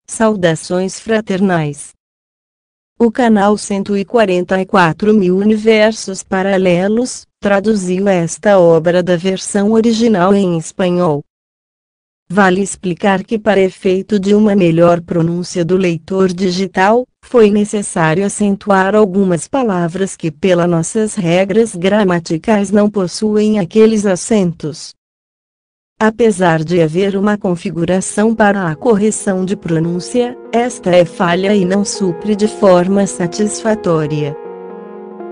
Saudações fraternais. O canal 144.000 Universos Paralelos traduziu esta obra da versão original em espanhol. Vale explicar que, para efeito de uma melhor pronúncia do leitor digital, foi necessário acentuar algumas palavras que, pelas nossas regras gramaticais, não possuem aqueles acentos. Apesar de haver uma configuração para a correção de pronúncia, esta é falha e não supre de forma satisfatória.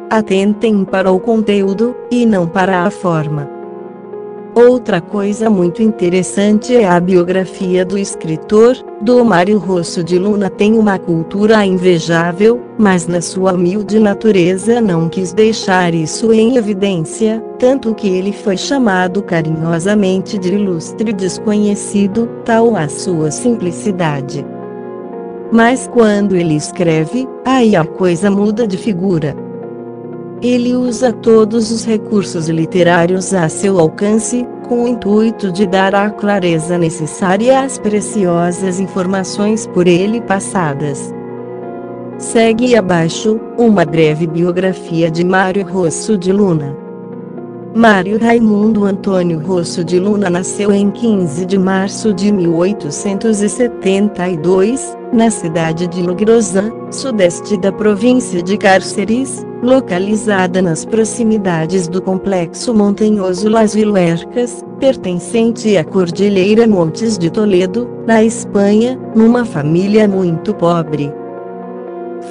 Atentem para o conteúdo, e não para a forma. Outra coisa muito interessante é a biografia do escritor. Mário Rosso de Luna tem uma cultura invejável, mas na sua humilde natureza não quis deixar isso em evidência, tanto que ele foi chamado carinhosamente de ilustre desconhecido, tal a sua simplicidade. Mas quando ele escreve, aí a coisa muda de figura. Ele usa todos os recursos literários a seu alcance, com o intuito de dar a clareza necessária às preciosas informações por ele passadas. Segue abaixo, uma breve biografia de Mário Rosso de Luna. Mário Raimundo Antônio Rosso de Luna nasceu em 15 de março de 1872, na cidade de Logrosán, sudeste da província de Cárceres, localizada nas proximidades do complexo montanhoso Las Villuercas, pertencente à Cordilheira Montes de Toledo, na Espanha, numa família muito pobre.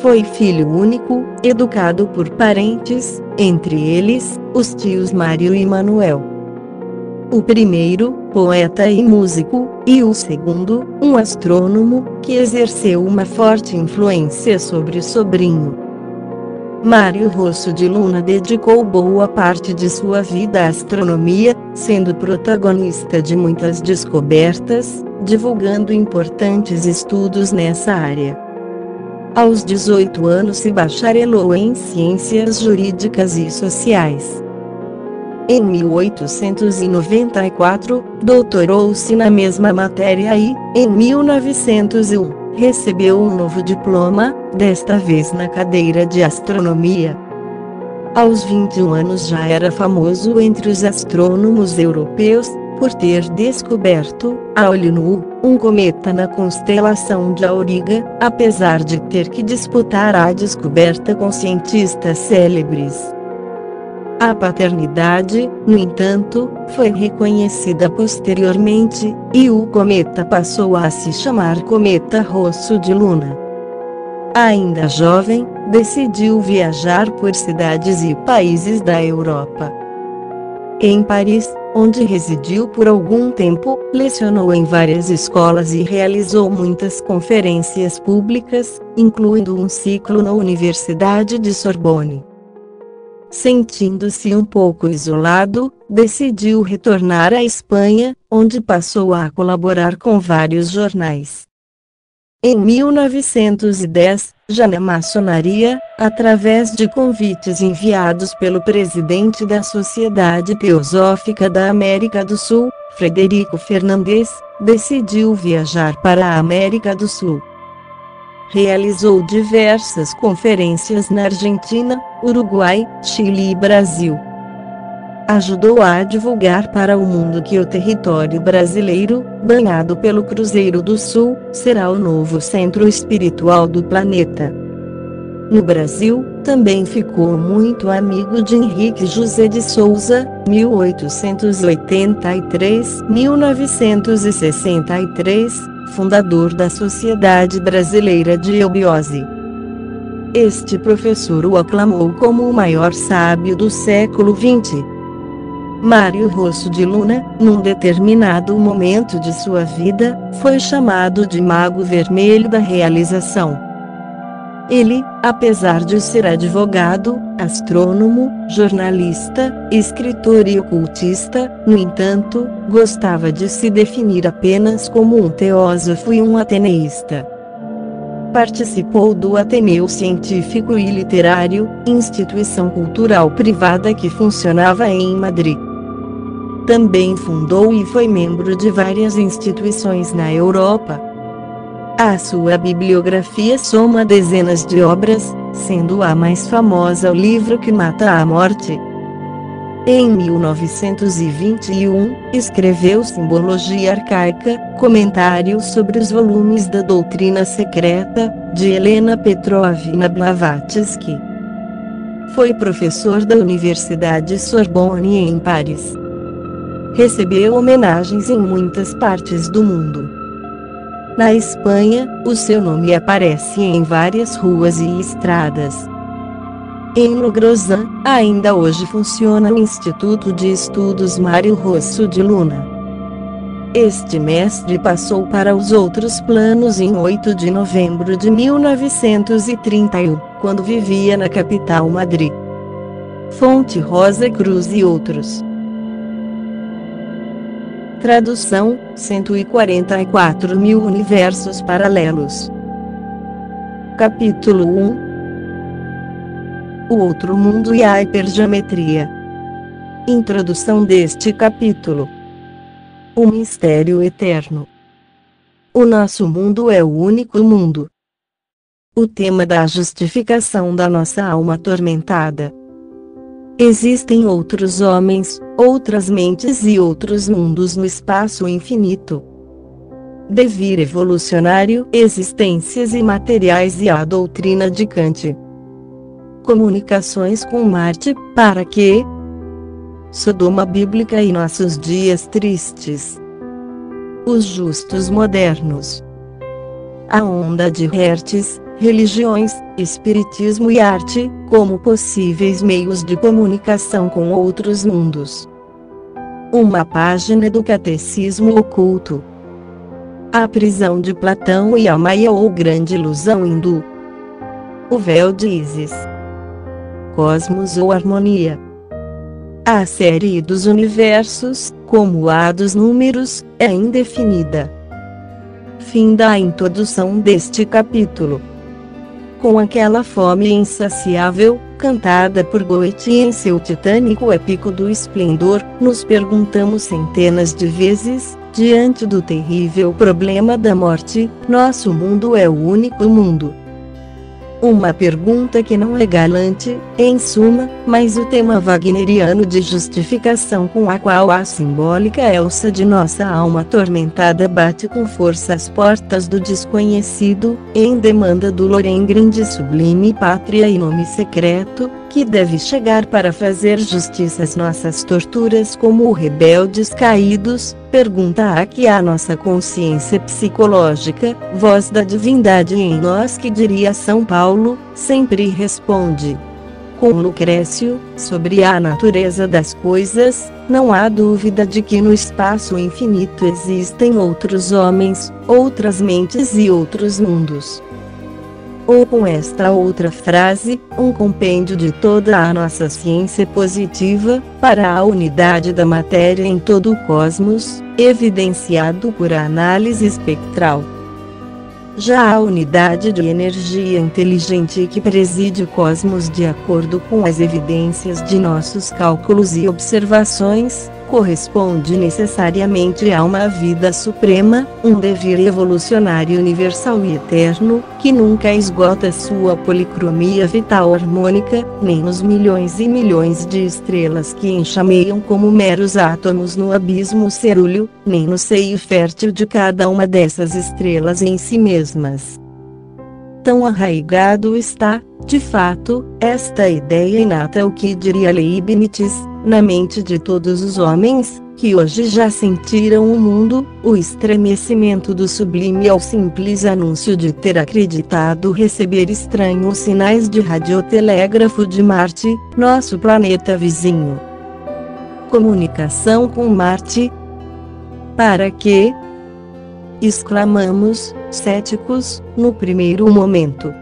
Foi filho único, educado por parentes, entre eles, os tios Mário e Manuel. O primeiro, poeta e músico, e o segundo, um astrônomo, que exerceu uma forte influência sobre o sobrinho. Mário Rosso de Luna dedicou boa parte de sua vida à astronomia, sendo protagonista de muitas descobertas, divulgando importantes estudos nessa área. Aos 18 anos se bacharelou em Ciências Jurídicas e Sociais. Em 1894, doutorou-se na mesma matéria e, em 1901, recebeu um novo diploma, desta vez na cadeira de Astronomia. Aos 21 anos já era famoso entre os astrônomos europeus, por ter descoberto, a olho nu, um cometa na constelação de Auriga, apesar de ter que disputar a descoberta com cientistas célebres. A paternidade, no entanto, foi reconhecida posteriormente, e o cometa passou a se chamar Cometa Rosso de Luna. Ainda jovem, decidiu viajar por cidades e países da Europa. Em Paris, onde residiu por algum tempo, lecionou em várias escolas e realizou muitas conferências públicas, incluindo um ciclo na Universidade de Sorbonne. Sentindo-se um pouco isolado, decidiu retornar à Espanha, onde passou a colaborar com vários jornais. Em 1910, já na maçonaria, através de convites enviados pelo presidente da Sociedade Teosófica da América do Sul, Frederico Fernandes, decidiu viajar para a América do Sul. Realizou diversas conferências na Argentina, Uruguai, Chile e Brasil. Ajudou a divulgar para o mundo que o território brasileiro, banhado pelo Cruzeiro do Sul, será o novo centro espiritual do planeta. No Brasil, também ficou muito amigo de Henrique José de Souza, 1883-1963, fundador da Sociedade Brasileira de Eubiose. Este professor o aclamou como o maior sábio do século XX. Mário Rosso de Luna, num determinado momento de sua vida, foi chamado de Mago Vermelho da Realização. Ele, apesar de ser advogado, astrônomo, jornalista, escritor e ocultista, no entanto, gostava de se definir apenas como um teósofo e um ateneísta. Participou do Ateneu Científico e Literário, instituição cultural privada que funcionava em Madrid. Também fundou e foi membro de várias instituições na Europa. A sua bibliografia soma dezenas de obras, sendo a mais famosa o livro que mata a morte. Em 1921, escreveu Simbologia Arcaica, comentários sobre os volumes da Doutrina Secreta, de Helena Petrovna Blavatsky. Foi professor da Universidade Sorbonne em Paris. Recebeu homenagens em muitas partes do mundo. Na Espanha, o seu nome aparece em várias ruas e estradas. Em Logrosán, ainda hoje funciona o Instituto de Estudos Mário Rosso de Luna. Este mestre passou para os outros planos em 8 de novembro de 1931, quando vivia na capital Madrid. Fonte Rosa Cruz e outros. Tradução: 144.000 universos paralelos. Capítulo 1. O outro mundo e a hipergeometria. Introdução deste capítulo. O mistério eterno. O nosso mundo é o único mundo. O tema da justificação da nossa alma atormentada. Existem outros homens, outras mentes e outros mundos no espaço infinito. Devir evolucionário, existências imateriais e a doutrina de Kant. Comunicações com Marte, para que? Sodoma bíblica e nossos dias tristes. Os justos modernos. A onda de Hertz, religiões, espiritismo e arte, como possíveis meios de comunicação com outros mundos. Uma página do Catecismo Oculto. A prisão de Platão e a Maia ou grande ilusão hindu. O véu de Ísis. Cosmos ou harmonia. A série dos universos, como a dos números, é indefinida. Fim da introdução deste capítulo. Com aquela fome insaciável, cantada por Goethe em seu titânico Épico do Esplendor, nos perguntamos centenas de vezes, diante do terrível problema da morte: nosso mundo é o único mundo? Uma pergunta que não é galante, em suma, mas o tema wagneriano de justificação com a qual a simbólica Elsa de nossa alma atormentada bate com força às portas do desconhecido, em demanda do Lohengrin de sublime pátria e nome secreto, que deve chegar para fazer justiça às nossas torturas como rebeldes caídos, pergunta a que a nossa consciência psicológica, voz da divindade em nós que diria São Paulo, sempre responde. Com Lucrécio, sobre a natureza das coisas, não há dúvida de que no espaço infinito existem outros homens, outras mentes e outros mundos. Ou com esta outra frase, um compêndio de toda a nossa ciência positiva, para a unidade da matéria em todo o cosmos, evidenciado por análise espectral. Já a unidade de energia inteligente que preside o cosmos de acordo com as evidências de nossos cálculos e observações, corresponde necessariamente a uma vida suprema, um devir evolucionário universal e eterno, que nunca esgota sua policromia vital harmônica, nem nos milhões e milhões de estrelas que enxameiam como meros átomos no abismo cerúleo, nem no seio fértil de cada uma dessas estrelas em si mesmas. Tão arraigado está, de fato, esta ideia inata, o que diria Leibniz, na mente de todos os homens, que hoje já sentiram o mundo, o estremecimento do sublime ao simples anúncio de ter acreditado receber estranhos sinais de radiotelégrafo de Marte, nosso planeta vizinho. Comunicação com Marte? Para quê? Exclamamos, céticos, no primeiro momento.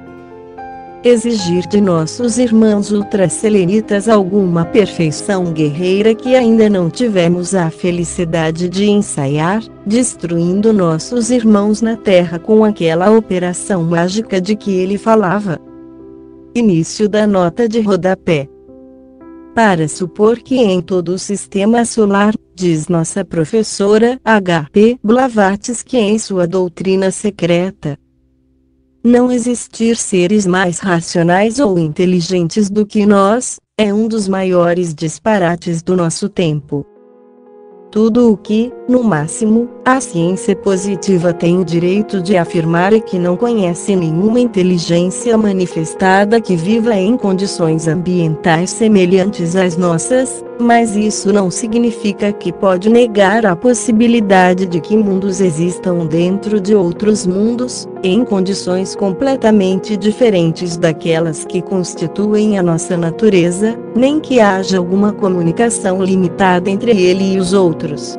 exigir de nossos irmãos ultraselenitas alguma perfeição guerreira que ainda não tivemos a felicidade de ensaiar, destruindo nossos irmãos na Terra com aquela operação mágica de que ele falava. Início da nota de rodapé. Para supor que em todo o sistema solar, diz nossa professora H.P. Blavatsky em sua doutrina secreta, não existir seres mais racionais ou inteligentes do que nós, é um dos maiores disparates do nosso tempo. Tudo o que, no máximo, a ciência positiva tem o direito de afirmar é que não conhece nenhuma inteligência manifestada que viva em condições ambientais semelhantes às nossas, mas isso não significa que pode negar a possibilidade de que mundos existam dentro de outros mundos, em condições completamente diferentes daquelas que constituem a nossa natureza, nem que haja alguma comunicação limitada entre ele e os outros.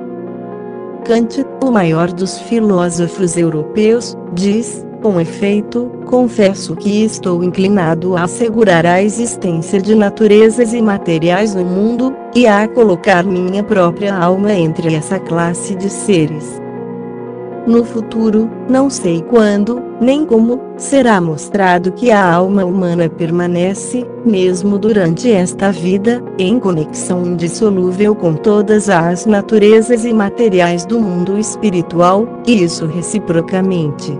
Kant, o maior dos filósofos europeus, diz, com efeito, confesso que estou inclinado a assegurar a existência de naturezas imateriais no mundo, e a colocar minha própria alma entre essa classe de seres. No futuro, não sei quando, nem como, será mostrado que a alma humana permanece, mesmo durante esta vida, em conexão indissolúvel com todas as naturezas imateriais do mundo espiritual, e isso reciprocamente.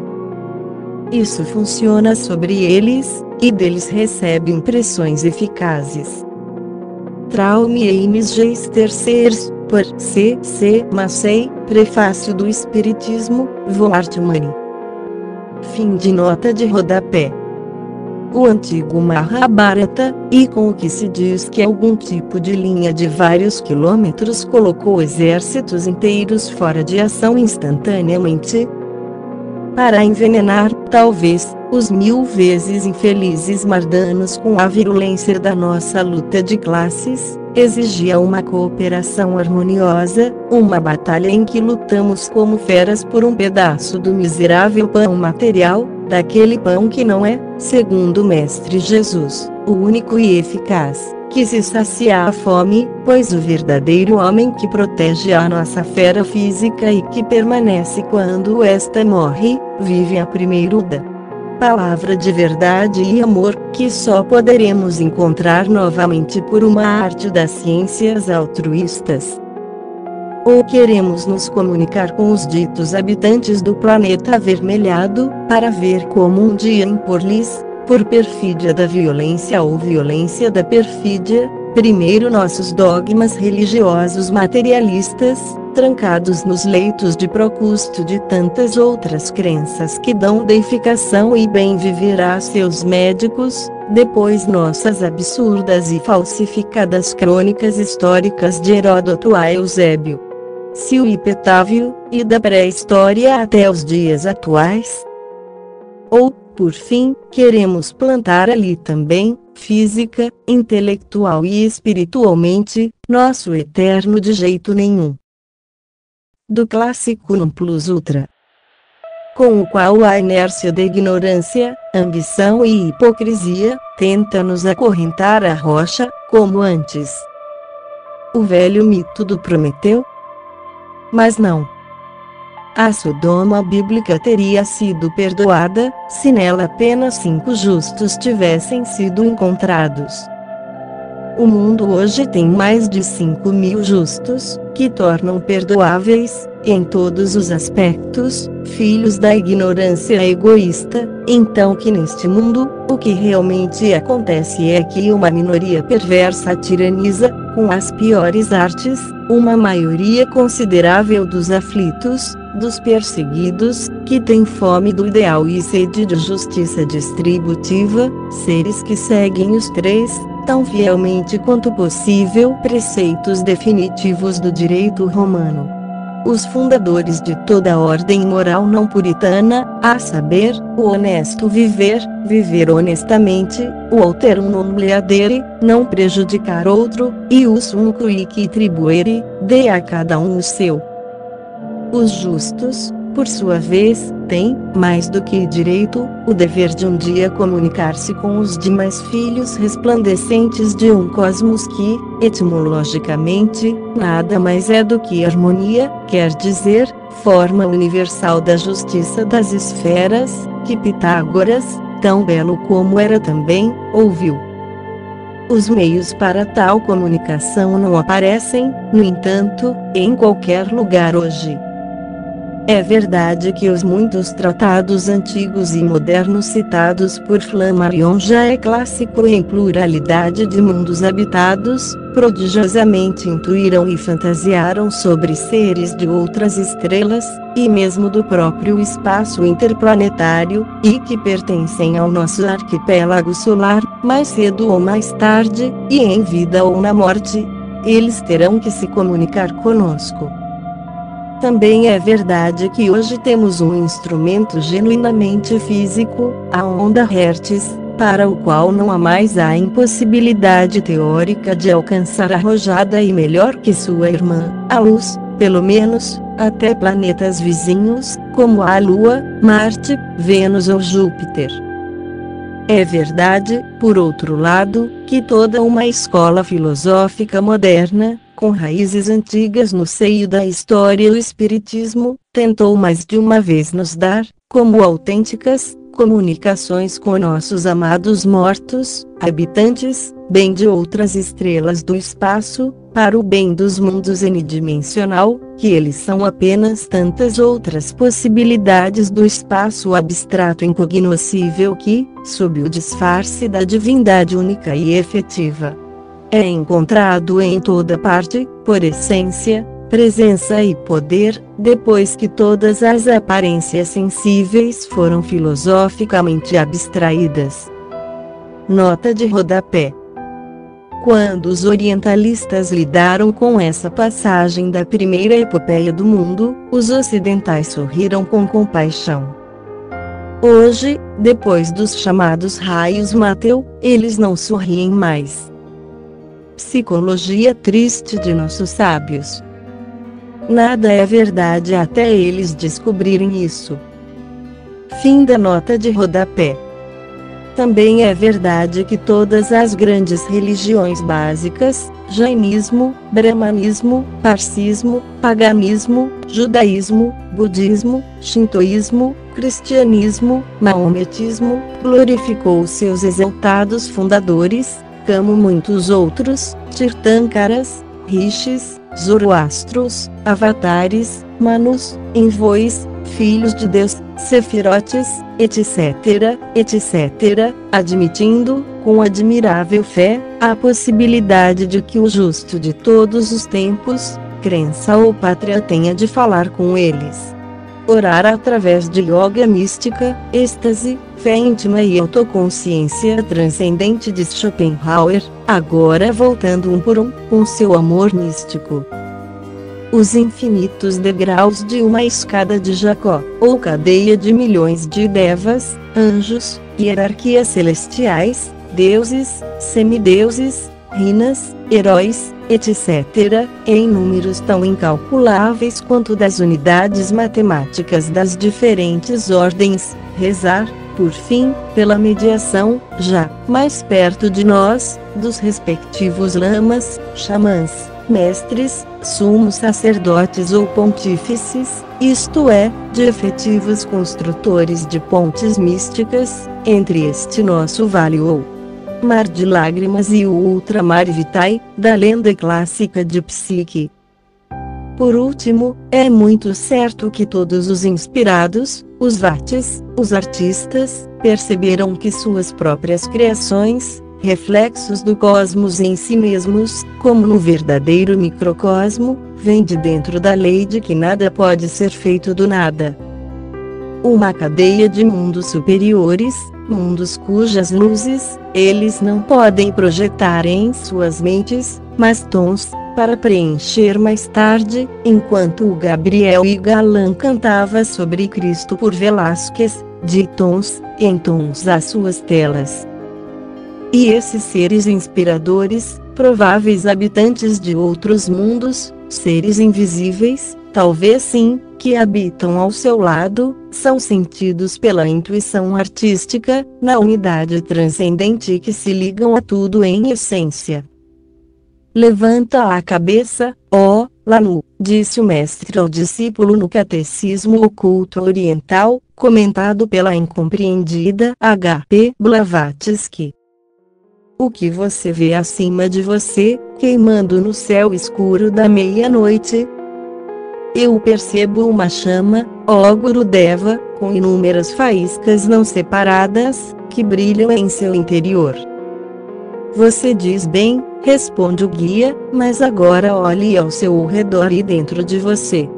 Isso funciona sobre eles, e deles recebe impressões eficazes. Traume Eines Geisters por C.C. Massey, Prefácio do Espiritismo, Wortmann. Fim de nota de rodapé. O antigo Mahabharata, e com o que se diz que algum tipo de linha de vários quilômetros colocou exércitos inteiros fora de ação instantaneamente, para envenenar, talvez, os 1000 vezes infelizes mardanos com a virulência da nossa luta de classes, exigia uma cooperação harmoniosa, uma batalha em que lutamos como feras por um pedaço do miserável pão material, daquele pão que não é, segundo o Mestre Jesus, o único e eficaz, que se sacia a fome, pois o verdadeiro homem que protege a nossa fera física e que permanece quando esta morre, vive a primeiro da palavra de verdade e amor, que só poderemos encontrar novamente por uma arte das ciências altruístas. Ou queremos nos comunicar com os ditos habitantes do planeta avermelhado, para ver como um dia impor-lhes, por perfídia da violência ou violência da perfídia, primeiro nossos dogmas religiosos materialistas, trancados nos leitos de Procusto de tantas outras crenças que dão deificação e bem viver a seus médicos, depois nossas absurdas e falsificadas crônicas históricas de Heródoto a Eusébio, se o Epitáfio, e da pré-história até os dias atuais. Ou, por fim, queremos plantar ali também, física, intelectual e espiritualmente, nosso eterno de jeito nenhum. Do clássico non plus ultra, com o qual a inércia da ignorância, ambição e hipocrisia, tenta nos acorrentar à rocha, como antes. O velho mito do Prometeu? Mas não. A Sodoma bíblica teria sido perdoada, se nela apenas 5 justos tivessem sido encontrados. O mundo hoje tem mais de 5.000 justos, que tornam perdoáveis, em todos os aspectos, filhos da ignorância egoísta, então que neste mundo, o que realmente acontece é que uma minoria perversa tiraniza, com as piores artes, uma maioria considerável dos aflitos, dos perseguidos, que tem fome do ideal e sede de justiça distributiva, seres que seguem os 3, tão fielmente quanto possível, preceitos definitivos do direito romano. Os fundadores de toda a ordem moral não puritana, a saber, o honesto viver, viver honestamente, o alterum non leadere, não prejudicar outro, e o sum quique tribuere, dê a cada um o seu. Os justos, por sua vez, tem, mais do que direito, o dever de um dia comunicar-se com os demais filhos resplandecentes de um cosmos que, etimologicamente, nada mais é do que harmonia, quer dizer, forma universal da justiça das esferas, que Pitágoras, tão belo como era também, ouviu. Os meios para tal comunicação não aparecem, no entanto, em qualquer lugar hoje. É verdade que os muitos tratados antigos e modernos citados por Flammarion já é clássico em pluralidade de mundos habitados, prodigiosamente intuíram e fantasiaram sobre seres de outras estrelas, e mesmo do próprio espaço interplanetário, e que pertencem ao nosso arquipélago solar, mais cedo ou mais tarde, e em vida ou na morte, eles terão que se comunicar conosco. Também é verdade que hoje temos um instrumento genuinamente físico, a onda Hertz, para o qual não há mais a impossibilidade teórica de alcançar arrojada e melhor que sua irmã, a luz, pelo menos, até planetas vizinhos, como a Lua, Marte, Vênus ou Júpiter. É verdade, por outro lado, que toda uma escola filosófica moderna, com raízes antigas no seio da história e o espiritismo, tentou mais de uma vez nos dar, como autênticas, comunicações com nossos amados mortos, habitantes, bem de outras estrelas do espaço, para o bem dos mundos n-dimensional, que eles são apenas tantas outras possibilidades do espaço abstrato incognoscível que, sob o disfarce da divindade única e efetiva, é encontrado em toda parte, por essência, presença e poder, depois que todas as aparências sensíveis foram filosoficamente abstraídas. Nota de rodapé. Quando os orientalistas lidaram com essa passagem da primeira epopeia do mundo, os ocidentais sorriram com compaixão. Hoje, depois dos chamados raios Mateu, eles não sorriem mais. Psicologia triste de nossos sábios. Nada é verdade até eles descobrirem isso. Fim da nota de rodapé. Também é verdade que todas as grandes religiões básicas, jainismo, brahmanismo, parcismo, paganismo, judaísmo, budismo, shintoísmo, cristianismo, maometismo, glorificou seus exaltados fundadores, como muitos outros, Tirtâncaras, Rishis, Zoroastros, avatares, Manus, envoys, filhos de Deus, sefirotes, etc., etc., admitindo, com admirável fé, a possibilidade de que o justo de todos os tempos, crença ou pátria tenha de falar com eles. Orar através de yoga mística, êxtase, fé íntima e autoconsciência transcendente, diz Schopenhauer, agora voltando um por um, com seu amor místico. Os infinitos degraus de uma escada de Jacó, ou cadeia de milhões de devas, anjos, hierarquias celestiais, deuses, semideuses, rinas, heróis, etc., em números tão incalculáveis quanto das unidades matemáticas das diferentes ordens, rezar, por fim, pela mediação, já mais perto de nós, dos respectivos lamas, xamãs, mestres, sumos sacerdotes ou pontífices, isto é, de efetivos construtores de pontes místicas, entre este nosso vale ou mar de lágrimas e o ultramar vitae, da lenda clássica de Psique. Por último, é muito certo que todos os inspirados, os vates, os artistas, perceberam que suas próprias criações, reflexos do cosmos em si mesmos, como no verdadeiro microcosmo, vêm de dentro da lei de que nada pode ser feito do nada. Uma cadeia de mundos superiores, mundos cujas luzes, eles não podem projetar em suas mentes, mas tons, para preencher mais tarde, enquanto o Gabriel e Galán cantava sobre Cristo por Velázquez, de tons, em tons às suas telas. E esses seres inspiradores, prováveis habitantes de outros mundos, seres invisíveis, talvez sim, que habitam ao seu lado, são sentidos pela intuição artística, na unidade transcendente que se ligam a tudo em essência. Levanta a cabeça, ó Lanu, disse o mestre ao discípulo no Catecismo Oculto Oriental, comentado pela incompreendida H.P. Blavatsky. O que você vê acima de você, queimando no céu escuro da meia-noite? Eu percebo uma chama, ó Gurudeva, com inúmeras faíscas não separadas, que brilham em seu interior. Você diz bem, responde o guia, mas agora olhe ao seu redor e dentro de você.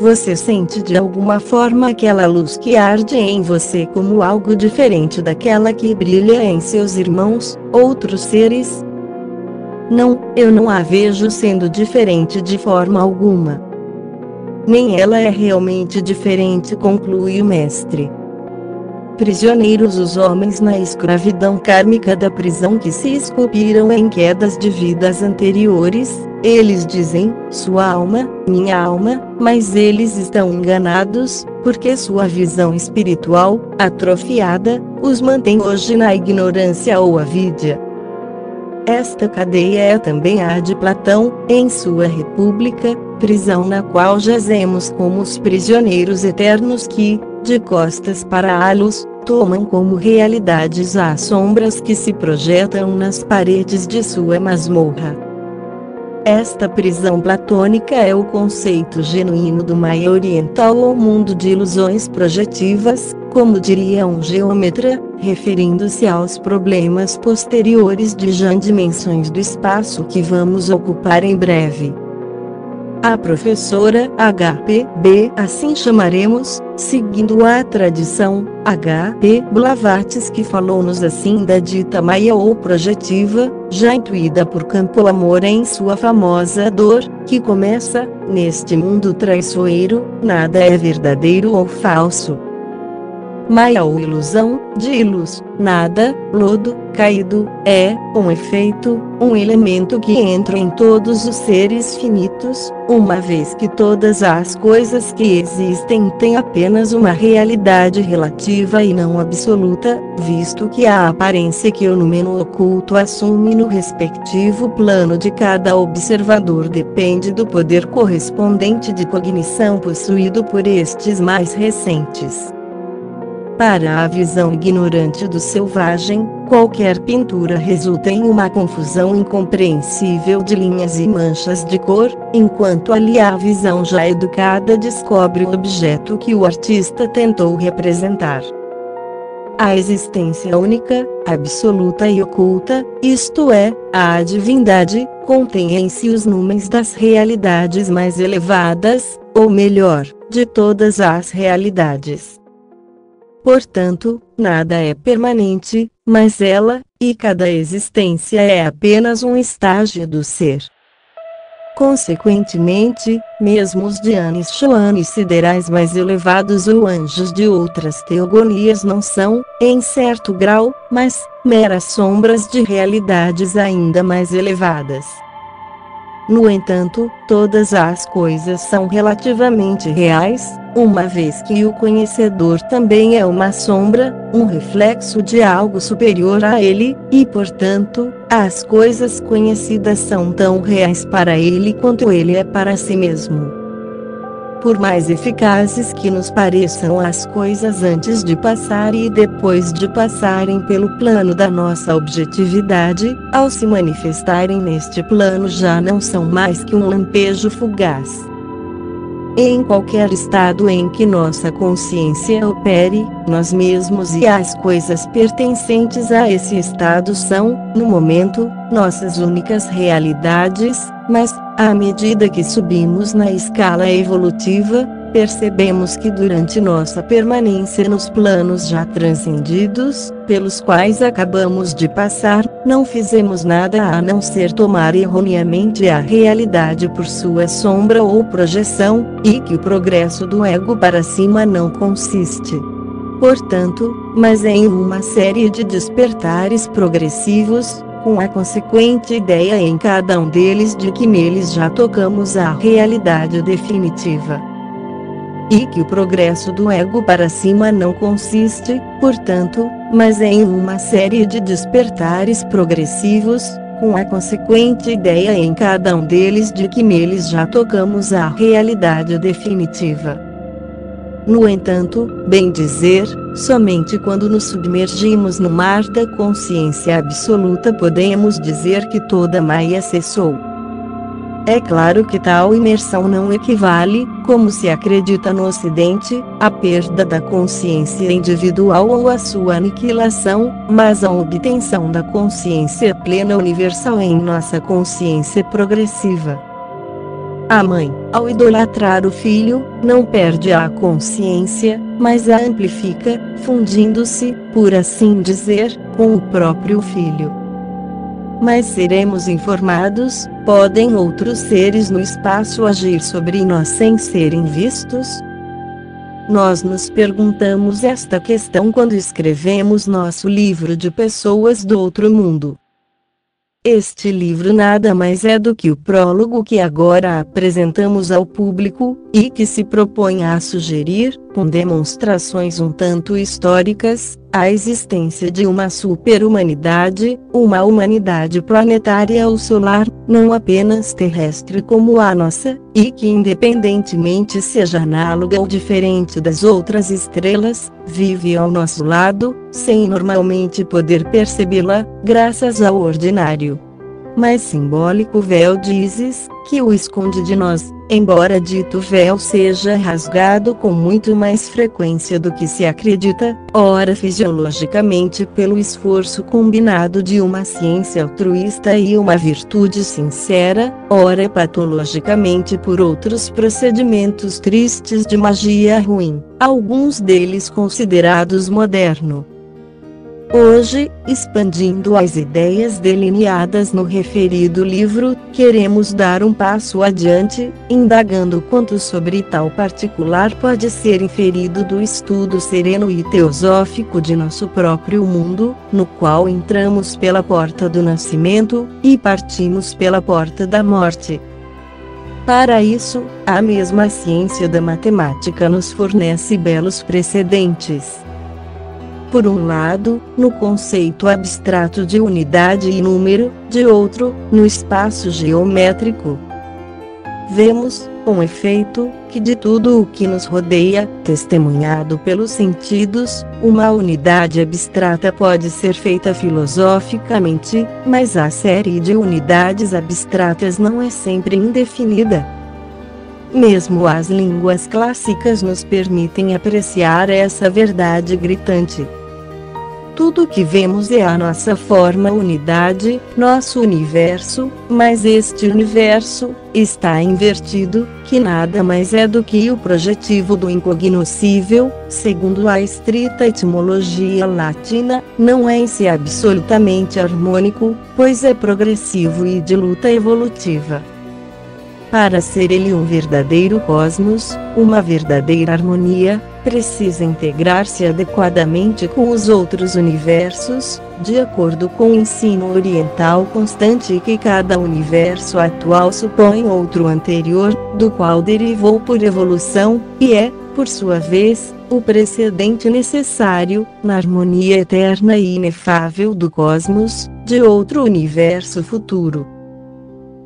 Você sente de alguma forma aquela luz que arde em você como algo diferente daquela que brilha em seus irmãos, outros seres? Não, eu não a vejo sendo diferente de forma alguma. Nem ela é realmente diferente, conclui o mestre. Prisioneiros os homens na escravidão kármica da prisão que se esculpiram em quedas de vidas anteriores, eles dizem, sua alma, minha alma, mas eles estão enganados, porque sua visão espiritual, atrofiada, os mantém hoje na ignorância ou avidya. Esta cadeia é também a de Platão, em sua República, prisão na qual jazemos como os prisioneiros eternos que, de costas para a luz, tomam como realidades as sombras que se projetam nas paredes de sua masmorra. Esta prisão platônica é o conceito genuíno do Maya oriental ou mundo de ilusões projetivas, como diria um geômetra, referindo-se aos problemas posteriores de já dimensões do espaço que vamos ocupar em breve. A professora H.P.B. assim chamaremos, seguindo a tradição, H.P. Blavatsky falou-nos assim da dita Maya ou projetiva, já intuída por Campo Amor em sua famosa dor, que começa, neste mundo traiçoeiro, nada é verdadeiro ou falso. Maya ou ilusão, de ilus, nada, lodo, caído, é, um efeito, um elemento que entra em todos os seres finitos, uma vez que todas as coisas que existem têm apenas uma realidade relativa e não absoluta, visto que a aparência que o número oculto assume no respectivo plano de cada observador depende do poder correspondente de cognição possuído por estes mais recentes. Para a visão ignorante do selvagem, qualquer pintura resulta em uma confusão incompreensível de linhas e manchas de cor, enquanto ali a visão já educada descobre o objeto que o artista tentou representar. A existência única, absoluta e oculta, isto é, a divindade, contém em si os números das realidades mais elevadas, ou melhor, de todas as realidades. Portanto, nada é permanente, mas ela, e cada existência é apenas um estágio do ser. Consequentemente, mesmo os dhyanis choanis siderais mais elevados ou anjos de outras teogonias não são, em certo grau, mas meras sombras de realidades ainda mais elevadas. No entanto, todas as coisas são relativamente reais, uma vez que o conhecedor também é uma sombra, um reflexo de algo superior a ele, e portanto, as coisas conhecidas são tão reais para ele quanto ele é para si mesmo. Por mais eficazes que nos pareçam as coisas antes de passar e depois de passarem pelo plano da nossa objetividade, ao se manifestarem neste plano já não são mais que um lampejo fugaz. Em qualquer estado em que nossa consciência opere, nós mesmos e as coisas pertencentes a esse estado são, no momento, nossas únicas realidades, mas, à medida que subimos na escala evolutiva, percebemos que durante nossa permanência nos planos já transcendidos, pelos quais acabamos de passar, não fizemos nada a não ser tomar erroneamente a realidade por sua sombra ou projeção, e que o progresso do ego para cima não consiste, portanto, mas em uma série de despertares progressivos, com a consequente ideia em cada um deles de que neles já tocamos a realidade definitiva. E que o progresso do ego para cima não consiste, portanto, mas em uma série de despertares progressivos, com a consequente ideia em cada um deles de que neles já tocamos a realidade definitiva. No entanto, bem dizer, somente quando nos submergimos no mar da consciência absoluta podemos dizer que toda Maya cessou. É claro que tal imersão não equivale, como se acredita no Ocidente, à perda da consciência individual ou à sua aniquilação, mas à obtenção da consciência plena universal em nossa consciência progressiva. A mãe, ao idolatrar o filho, não perde a consciência, mas a amplifica, fundindo-se, por assim dizer, com o próprio filho. Mas seremos informados, podem outros seres no espaço agir sobre nós sem serem vistos? Nós nos perguntamos esta questão quando escrevemos nosso livro de pessoas do outro mundo. Este livro nada mais é do que o prólogo que agora apresentamos ao público, e que se propõe a sugerir, com demonstrações um tanto históricas, a existência de uma super-humanidade, uma humanidade planetária ou solar, não apenas terrestre como a nossa, e que independentemente seja análoga ou diferente das outras estrelas, vive ao nosso lado, sem normalmente poder percebê-la, graças ao ordinário, mas simbólico véu dizes, que o esconde de nós, embora dito véu seja rasgado com muito mais frequência do que se acredita, ora fisiologicamente pelo esforço combinado de uma ciência altruísta e uma virtude sincera, ora patologicamente por outros procedimentos tristes de magia ruim, alguns deles considerados moderno. Hoje, expandindo as ideias delineadas no referido livro, queremos dar um passo adiante, indagando quanto sobre tal particular pode ser inferido do estudo sereno e teosófico de nosso próprio mundo, no qual entramos pela porta do nascimento, e partimos pela porta da morte. Para isso, a mesma ciência da matemática nos fornece belos precedentes. Por um lado, no conceito abstrato de unidade e número, de outro, no espaço geométrico. Vemos, com efeito, que de tudo o que nos rodeia, testemunhado pelos sentidos, uma unidade abstrata pode ser feita filosoficamente, mas a série de unidades abstratas não é sempre indefinida. Mesmo as línguas clássicas nos permitem apreciar essa verdade gritante. Tudo o que vemos é a nossa forma unidade, nosso universo, mas este universo está invertido, que nada mais é do que o projetivo do incognoscível, segundo a estrita etimologia latina, não é em si absolutamente harmônico, pois é progressivo e de luta evolutiva. Para ser ele um verdadeiro cosmos, uma verdadeira harmonia, precisa integrar-se adequadamente com os outros universos, de acordo com o ensino oriental constante que cada universo atual supõe outro anterior, do qual derivou por evolução, e é, por sua vez, o precedente necessário, na harmonia eterna e inefável do cosmos, de outro universo futuro.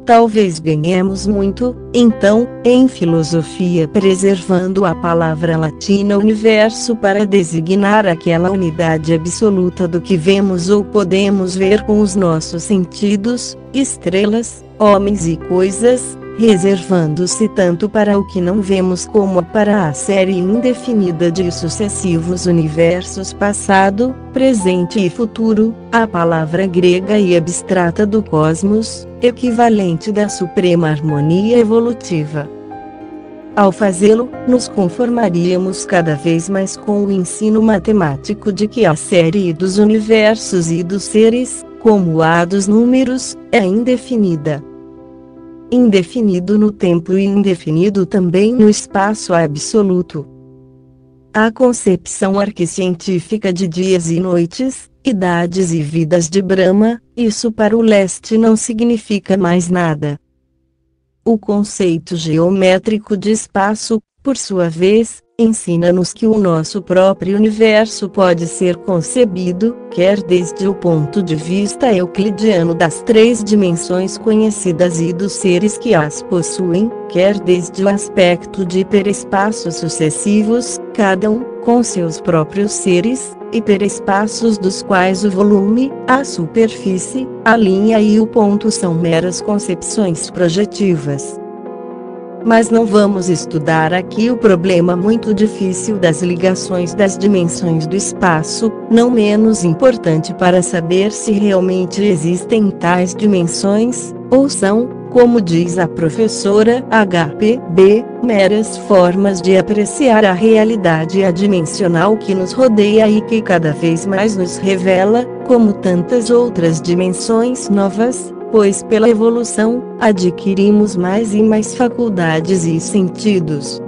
Talvez ganhemos muito, então, em filosofia preservando a palavra latina universo para designar aquela unidade absoluta do que vemos ou podemos ver com os nossos sentidos, estrelas, homens e coisas, reservando-se tanto para o que não vemos como para a série indefinida de sucessivos universos passado, presente e futuro, a palavra grega e abstrata do cosmos, equivalente da suprema harmonia evolutiva. Ao fazê-lo, nos conformaríamos cada vez mais com o ensino matemático de que a série dos universos e dos seres, como a dos números, é indefinida. Indefinido no tempo e indefinido também no espaço absoluto. A concepção arquicientífica de dias e noites, idades e vidas de Brahma, isso para o leste não significa mais nada. O conceito geométrico de espaço, por sua vez, ensina-nos que o nosso próprio universo pode ser concebido, quer desde o ponto de vista euclidiano das três dimensões conhecidas e dos seres que as possuem, quer desde o aspecto de hiperespaços sucessivos, cada um, com seus próprios seres, hiperespaços dos quais o volume, a superfície, a linha e o ponto são meras concepções projetivas. Mas não vamos estudar aqui o problema muito difícil das ligações das dimensões do espaço, não menos importante para saber se realmente existem tais dimensões, ou são, como diz a professora HPB, meras formas de apreciar a realidade adimensional que nos rodeia e que cada vez mais nos revela, como tantas outras dimensões novas, pois pela evolução, adquirimos mais e mais faculdades e sentidos.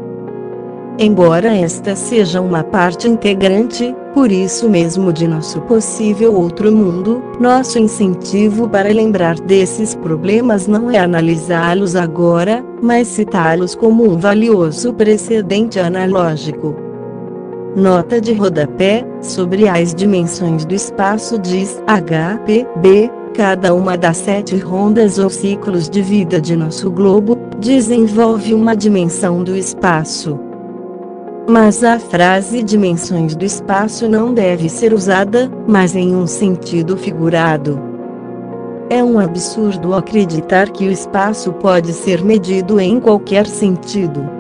Embora esta seja uma parte integrante, por isso mesmo de nosso possível outro mundo, nosso incentivo para lembrar desses problemas não é analisá-los agora, mas citá-los como um valioso precedente analógico. Nota de rodapé, sobre as dimensões do espaço diz HPB, cada uma das 7 rondas ou ciclos de vida de nosso globo, desenvolve uma dimensão do espaço. Mas a frase dimensões do espaço não deve ser usada, mas em um sentido figurado. É um absurdo acreditar que o espaço pode ser medido em qualquer sentido.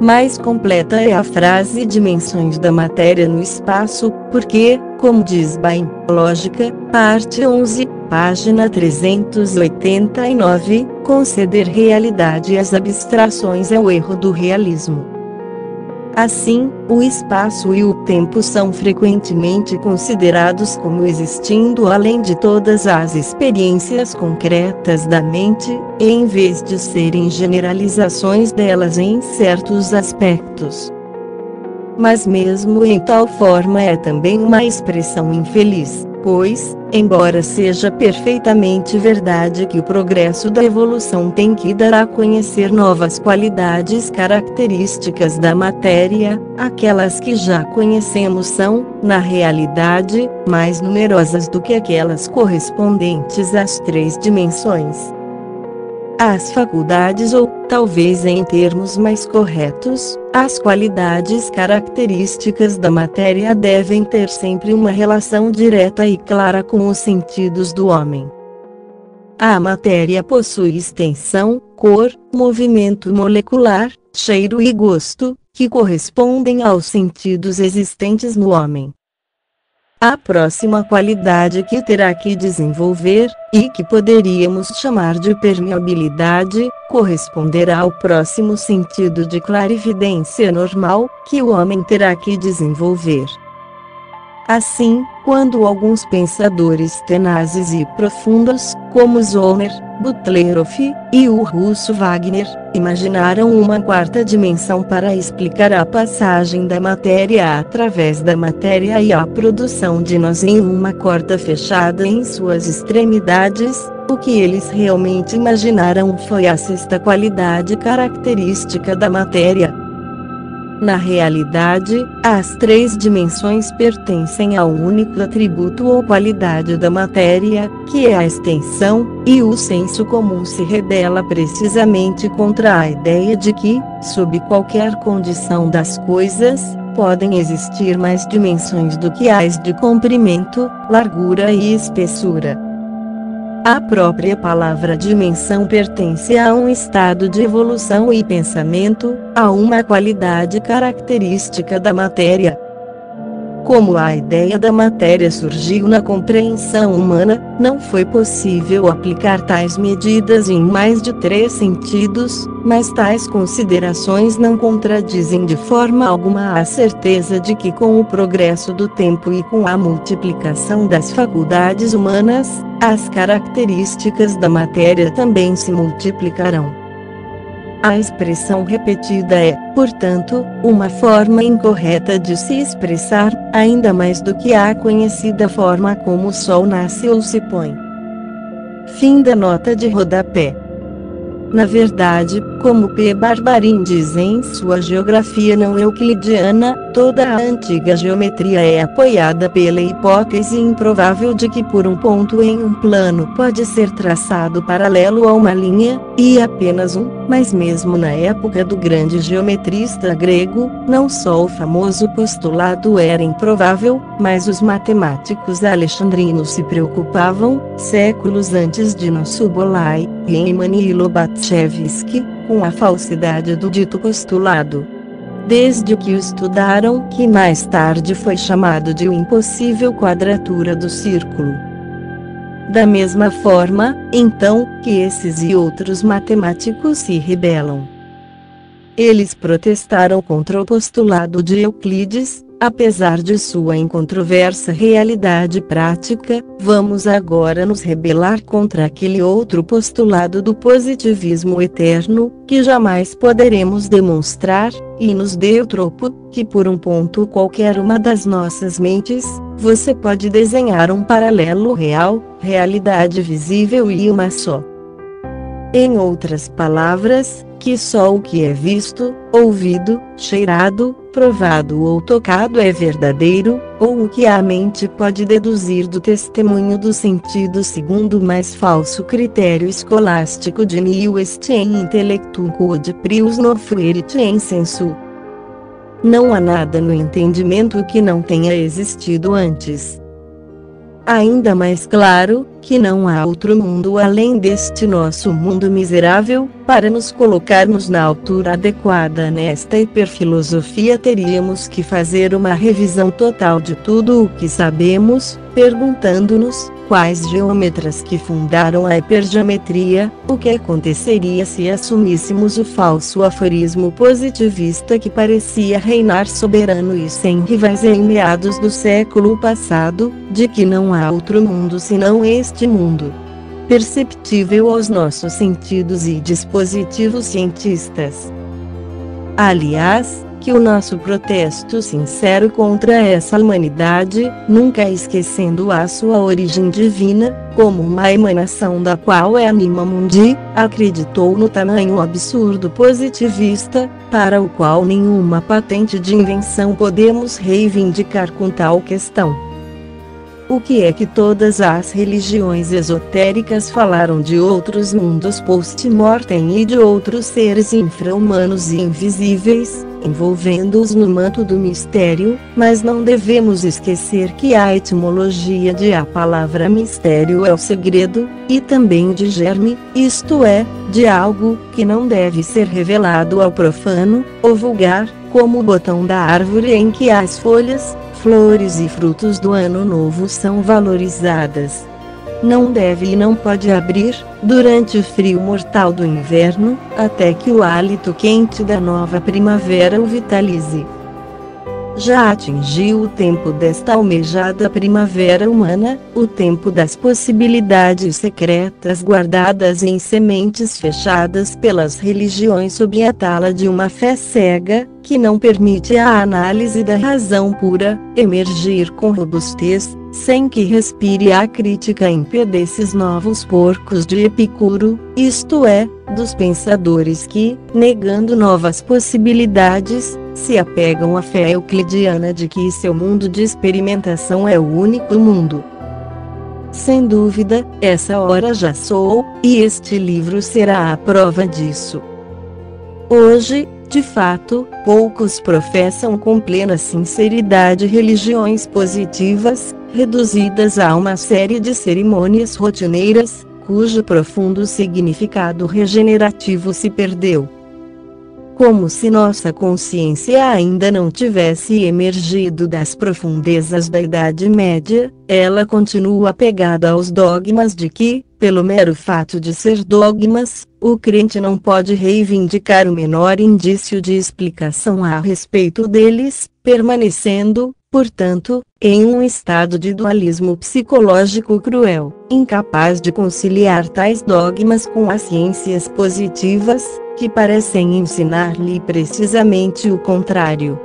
Mais completa é a frase dimensões da matéria no espaço, porque, como diz Bain, Lógica, parte 11, página 389, conceder realidade às abstrações é o erro do realismo. Assim, o espaço e o tempo são frequentemente considerados como existindo além de todas as experiências concretas da mente, em vez de serem generalizações delas em certos aspectos. Mas mesmo em tal forma é também uma expressão infeliz, pois, embora seja perfeitamente verdade que o progresso da evolução tem que dar a conhecer novas qualidades características da matéria, aquelas que já conhecemos são, na realidade, mais numerosas do que aquelas correspondentes às 3 dimensões. As faculdades ou, talvez em termos mais corretos, as qualidades características da matéria devem ter sempre uma relação direta e clara com os sentidos do homem. A matéria possui extensão, cor, movimento molecular, cheiro e gosto, que correspondem aos sentidos existentes no homem. A próxima qualidade que terá que desenvolver, e que poderíamos chamar de permeabilidade, corresponderá ao próximo sentido de clarividência normal, que o homem terá que desenvolver. Assim, quando alguns pensadores tenazes e profundos, como Zollner, Butlerov e o russo Wagner, imaginaram uma quarta dimensão para explicar a passagem da matéria através da matéria e a produção de nós em uma corda fechada em suas extremidades, o que eles realmente imaginaram foi a 6ª qualidade característica da matéria. Na realidade, as 3 dimensões pertencem a um único atributo ou qualidade da matéria, que é a extensão, e o senso comum se rebela precisamente contra a ideia de que, sob qualquer condição das coisas, podem existir mais dimensões do que as de comprimento, largura e espessura. A própria palavra dimensão pertence a um estado de evolução e pensamento, a uma qualidade característica da matéria. Como a ideia da matéria surgiu na compreensão humana, não foi possível aplicar tais medidas em mais de 3 sentidos, mas tais considerações não contradizem de forma alguma a certeza de que com o progresso do tempo e com a multiplicação das faculdades humanas, as características da matéria também se multiplicarão. A expressão repetida é, portanto, uma forma incorreta de se expressar, ainda mais do que a conhecida forma como o sol nasce ou se põe. Fim da nota de rodapé. Na verdade, como P. Barbarin diz em sua Geografia não euclidiana, toda a antiga geometria é apoiada pela hipótese improvável de que por um ponto em um plano pode ser traçado paralelo a uma linha, e apenas um, mas mesmo na época do grande geometrista grego, não só o famoso postulado era improvável, mas os matemáticos alexandrinos se preocupavam, séculos antes de Nossobolai, Riemann e Lobachevsky, com a falsidade do dito postulado. Desde que o estudaram, que mais tarde foi chamado de o impossível quadratura do círculo. Da mesma forma, então, que esses e outros matemáticos se rebelam. Eles protestaram contra o postulado de Euclides. Apesar de sua incontroversa realidade prática, vamos agora nos rebelar contra aquele outro postulado do positivismo eterno, que jamais poderemos demonstrar, e nos dê o tropo, que por um ponto qualquer uma das nossas mentes, você pode desenhar um paralelo real, realidade visível e uma só. Em outras palavras, que só o que é visto, ouvido, cheirado, provado ou tocado é verdadeiro, ou o que a mente pode deduzir do testemunho do sentido segundo o mais falso critério escolástico de nihil est in intellectum quod prius non fuerit in sensu. Não há nada no entendimento que não tenha existido antes. Ainda mais claro, que não há outro mundo além deste nosso mundo miserável. Para nos colocarmos na altura adequada nesta hiperfilosofia teríamos que fazer uma revisão total de tudo o que sabemos, perguntando-nos, quais geômetras que fundaram a hipergeometria, o que aconteceria se assumíssemos o falso aforismo positivista que parecia reinar soberano e sem rivais em meados do século passado, de que não há outro mundo senão este mundo. Perceptível aos nossos sentidos e dispositivos cientistas. Aliás, que o nosso protesto sincero contra essa humanidade, nunca esquecendo a sua origem divina, como uma emanação da qual é Anima Mundi, acreditou no tamanho absurdo positivista, para o qual nenhuma patente de invenção podemos reivindicar com tal questão. O que é que todas as religiões esotéricas falaram de outros mundos post-mortem e de outros seres infra-humanos e invisíveis, envolvendo-os no manto do mistério, mas não devemos esquecer que a etimologia de a palavra mistério é o segredo, e também de germe, isto é, de algo que não deve ser revelado ao profano, ou vulgar, como o botão da árvore em que as folhas, flores e frutos do ano novo são valorizadas. Não deve e não pode abrir, durante o frio mortal do inverno, até que o hálito quente da nova primavera o vitalize. Já atingiu o tempo desta almejada primavera humana, o tempo das possibilidades secretas guardadas em sementes fechadas pelas religiões sob a tala de uma fé cega, que não permite à análise da razão pura emergir com robustez, sem que respire a crítica ímpia desses novos porcos de Epicuro, isto é, dos pensadores que, negando novas possibilidades, se apegam à fé euclidiana de que seu mundo de experimentação é o único mundo. Sem dúvida, essa hora já soou, e este livro será a prova disso. Hoje, de fato, poucos professam com plena sinceridade religiões positivas, reduzidas a uma série de cerimônias rotineiras, cujo profundo significado regenerativo se perdeu. Como se nossa consciência ainda não tivesse emergido das profundezas da Idade Média, ela continua apegada aos dogmas de que, pelo mero fato de ser dogmas, o crente não pode reivindicar o menor indício de explicação a respeito deles, permanecendo, portanto, em um estado de dualismo psicológico cruel, incapaz de conciliar tais dogmas com as ciências positivas, que parecem ensinar-lhe precisamente o contrário.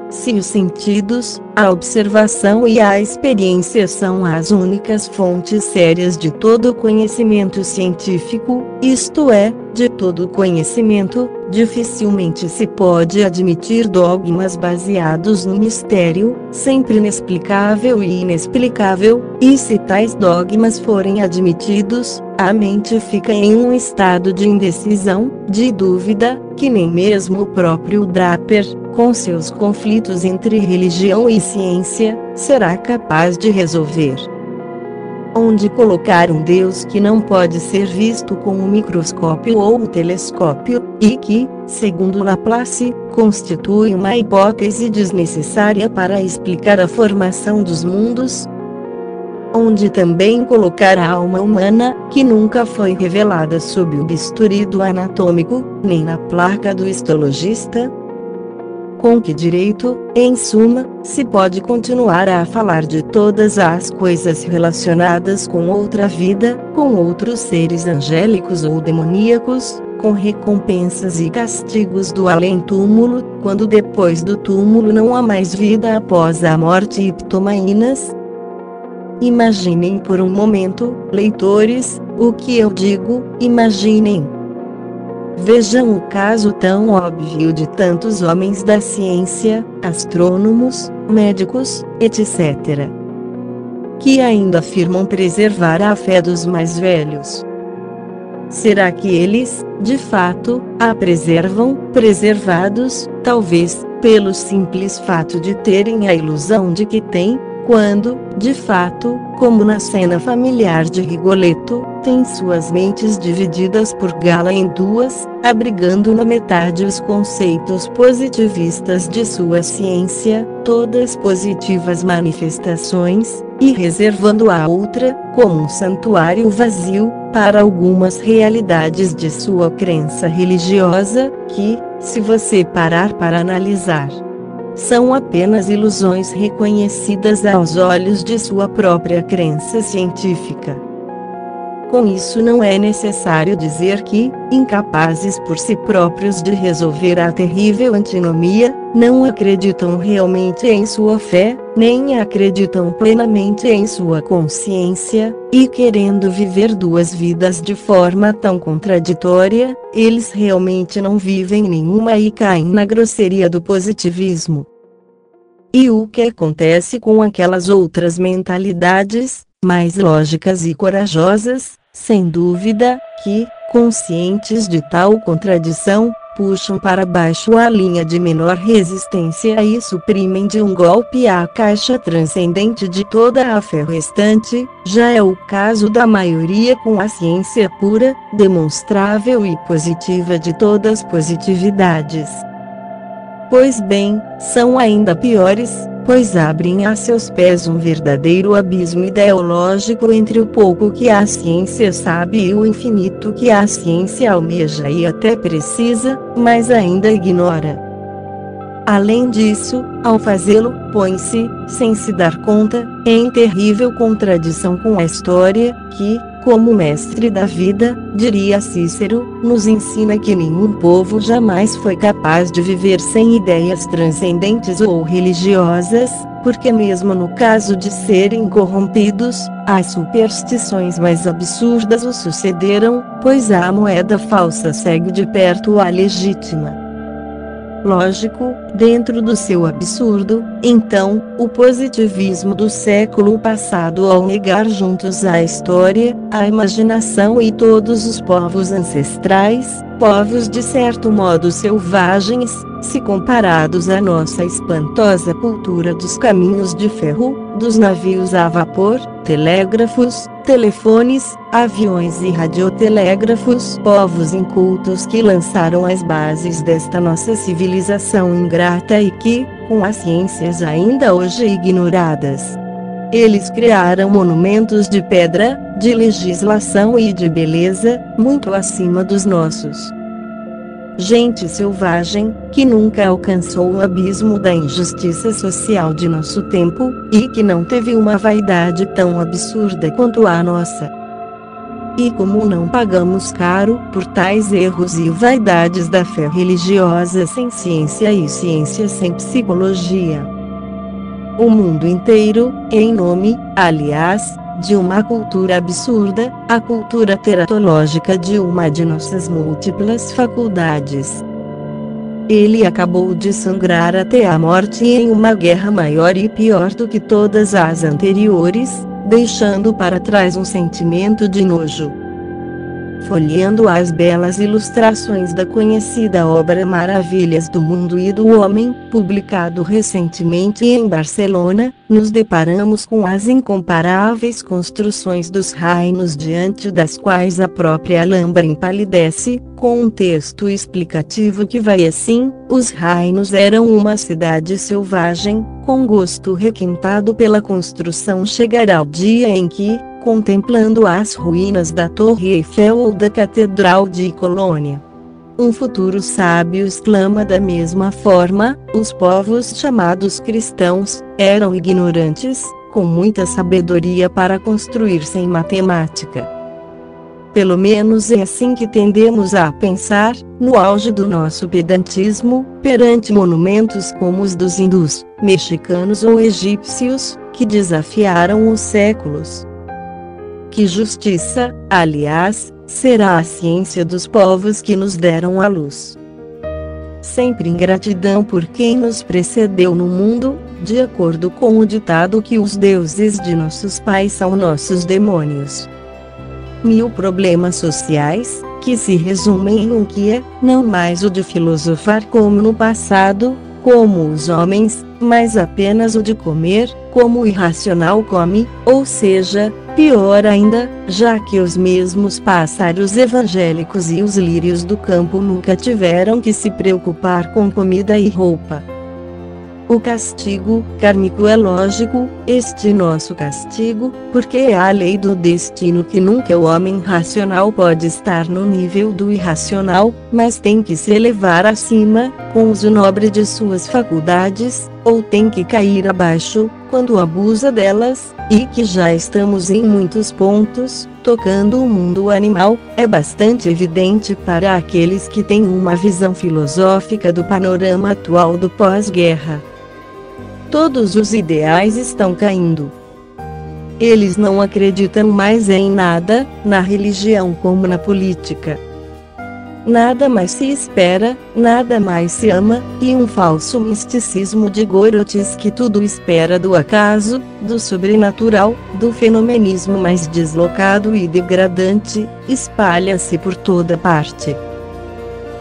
Se os sentidos, a observação e a experiência são as únicas fontes sérias de todo conhecimento científico, isto é, de todo conhecimento, dificilmente se pode admitir dogmas baseados no mistério, sempre inexplicável e inexplicável, e se tais dogmas forem admitidos, a mente fica em um estado de indecisão, de dúvida, que nem mesmo o próprio Draper, com seus conflitos entre religião e ciência, será capaz de resolver. Onde colocar um Deus que não pode ser visto com um microscópio ou um telescópio, e que, segundo Laplace, constitui uma hipótese desnecessária para explicar a formação dos mundos? Onde também colocar a alma humana, que nunca foi revelada sob o bisturi do anatômico, nem na placa do histologista? Com que direito, em suma, se pode continuar a falar de todas as coisas relacionadas com outra vida, com outros seres angélicos ou demoníacos, com recompensas e castigos do além-túmulo, quando depois do túmulo não há mais vida após a morte e ptomaínas? Imaginem por um momento, leitores, o que eu digo, imaginem. Vejam o caso tão óbvio de tantos homens da ciência, astrônomos, médicos, etc., que ainda afirmam preservar a fé dos mais velhos. Será que eles, de fato, a preservam, preservados, talvez, pelo simples fato de terem a ilusão de que têm, quando, de fato, como na cena familiar de Rigoletto, têm suas mentes divididas por Gala em duas, abrigando na metade os conceitos positivistas de sua ciência, todas positivas manifestações, e reservando a outra, como um santuário vazio, para algumas realidades de sua crença religiosa, que, se você parar para analisar, são apenas ilusões reconhecidas aos olhos de sua própria crença científica. Com isso não é necessário dizer que, incapazes por si próprios de resolver a terrível antinomia, não acreditam realmente em sua fé, nem acreditam plenamente em sua consciência, e querendo viver duas vidas de forma tão contraditória, eles realmente não vivem nenhuma e caem na grosseria do positivismo. E o que acontece com aquelas outras mentalidades, mais lógicas e corajosas, sem dúvida, que, conscientes de tal contradição, puxam para baixo a linha de menor resistência e suprimem de um golpe a caixa transcendente de toda a fé restante? Já é o caso da maioria com a ciência pura, demonstrável e positiva de todas as positividades. Pois bem, são ainda piores, pois abrem a seus pés um verdadeiro abismo ideológico entre o pouco que a ciência sabe e o infinito que a ciência almeja e até precisa, mas ainda ignora. Além disso, ao fazê-lo, põe-se, sem se dar conta, em terrível contradição com a história, que, como mestre da vida, diria Cícero, nos ensina que nenhum povo jamais foi capaz de viver sem ideias transcendentes ou religiosas, porque mesmo no caso de serem corrompidos, as superstições mais absurdas o sucederam, pois a moeda falsa segue de perto a legítima. Lógico, dentro do seu absurdo, então, o positivismo do século passado ao negar juntos a história, a imaginação e todos os povos ancestrais, povos de certo modo selvagens, se comparados à nossa espantosa cultura dos caminhos de ferro, dos navios a vapor, telégrafos, telefones, aviões e radiotelégrafos, povos incultos que lançaram as bases desta nossa civilização ingrata e que, com as ciências ainda hoje ignoradas, eles criaram monumentos de pedra, de legislação e de beleza, muito acima dos nossos. gente selvagem, que nunca alcançou o abismo da injustiça social de nosso tempo, e que não teve uma vaidade tão absurda quanto a nossa. E como não pagamos caro por tais erros e vaidades da fé religiosa sem ciência e ciência sem psicologia? O mundo inteiro, em nome, aliás, de uma cultura absurda, a cultura teratológica de uma de nossas múltiplas faculdades. Ele acabou de sangrar até a morte em uma guerra maior e pior do que todas as anteriores, deixando para trás um sentimento de nojo. Folheando as belas ilustrações da conhecida obra Maravilhas do Mundo e do Homem, publicado recentemente em Barcelona, nos deparamos com as incomparáveis construções dos reinos diante das quais a própria Alhambra empalidece, com um texto explicativo que vai assim: os reinos eram uma cidade selvagem, com gosto requintado pela construção. Chegará o dia em que, contemplando as ruínas da Torre Eiffel ou da Catedral de Colônia, um futuro sábio exclama da mesma forma: os povos chamados cristãos eram ignorantes, com muita sabedoria para construir sem matemática. Pelo menos é assim que tendemos a pensar, no auge do nosso pedantismo, perante monumentos como os dos hindus, mexicanos ou egípcios, que desafiaram os séculos. Que justiça, aliás, será a ciência dos povos que nos deram a luz. Sempre ingratidão por quem nos precedeu no mundo, de acordo com o ditado que os deuses de nossos pais são nossos demônios. Mil problemas sociais, que se resumem em um que é, não mais o de filosofar como no passado, como os homens, mas apenas o de comer, como o irracional come, ou seja, pior ainda, já que os mesmos pássaros evangélicos e os lírios do campo nunca tiveram que se preocupar com comida e roupa. O castigo kármico é lógico, este nosso castigo, porque é a lei do destino que nunca o homem racional pode estar no nível do irracional, mas tem que se elevar acima, com uso nobre de suas faculdades, ou tem que cair abaixo, quando abusa delas, e que já estamos em muitos pontos, tocando o mundo animal, é bastante evidente para aqueles que têm uma visão filosófica do panorama atual do pós-guerra. Todos os ideais estão caindo. Eles não acreditam mais em nada, na religião como na política. Nada mais se espera, nada mais se ama, e um falso misticismo de Gorotes que tudo espera do acaso, do sobrenatural, do fenomenismo mais deslocado e degradante, espalha-se por toda parte.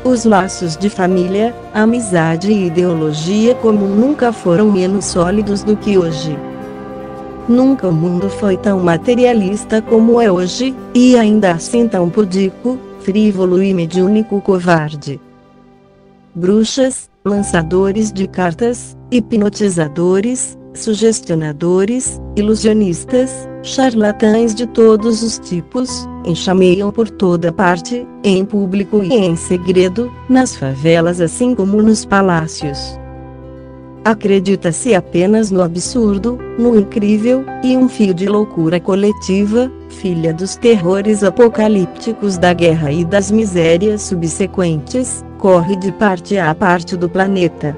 Os laços de família, amizade e ideologia comum nunca foram menos sólidos do que hoje. Nunca o mundo foi tão materialista como é hoje, e ainda assim tão pudico, frívolo e mediúnico covarde. Bruxas, lançadores de cartas, hipnotizadores, sugestionadores, ilusionistas, charlatães de todos os tipos, enxameiam por toda parte, em público e em segredo, nas favelas assim como nos palácios. Acredita-se apenas no absurdo, no incrível, e um fio de loucura coletiva, filha dos terrores apocalípticos da guerra e das misérias subsequentes, corre de parte a parte do planeta.